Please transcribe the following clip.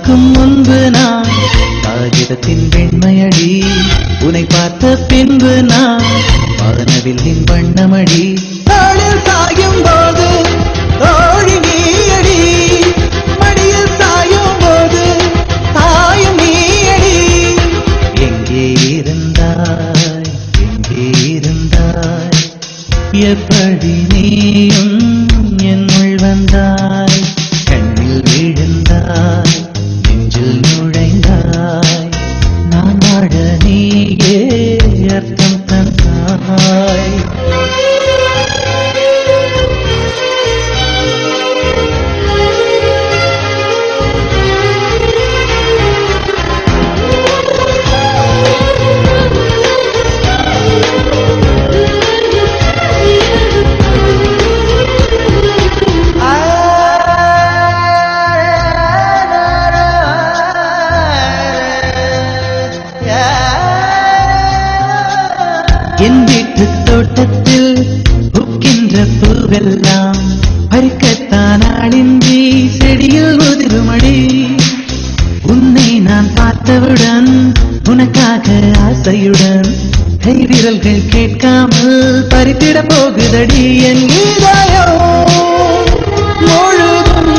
பார்க்கும் முன்பு நான் காகிதத்தின் வெண்மையடி, உன்னை பார்த்த பின்பு நான் வானவில்லின் வண்ணமடி. தாளில் சாயும் போது தோழி நீயடி, மடியில் சாயும் போது தாயும் நீயடி. எங்கே இருந்தாய், எங்கே இருந்தாய், எப்படி நீயும் என்னுள் வந்தாய். கண்ணில் விழுந்தாய், நெஞ்சில் நுழைந்தாய், நான் வாழ நீயே அர்த்தம் தந்தாய். என் வீட்டு தோட்டத்தில் பூக்கின்ற பூவெல்லாம் பறிக்கத்தான் ஆளின்றி செடியில் உதிருமடி. உன்னை நான் பார்த்தவுடன் உனக்காக ஆசையுடன் கை விரல்கள் கேட்காமல் பறித்திட போகுதடி. என் இதயம் முழுதும்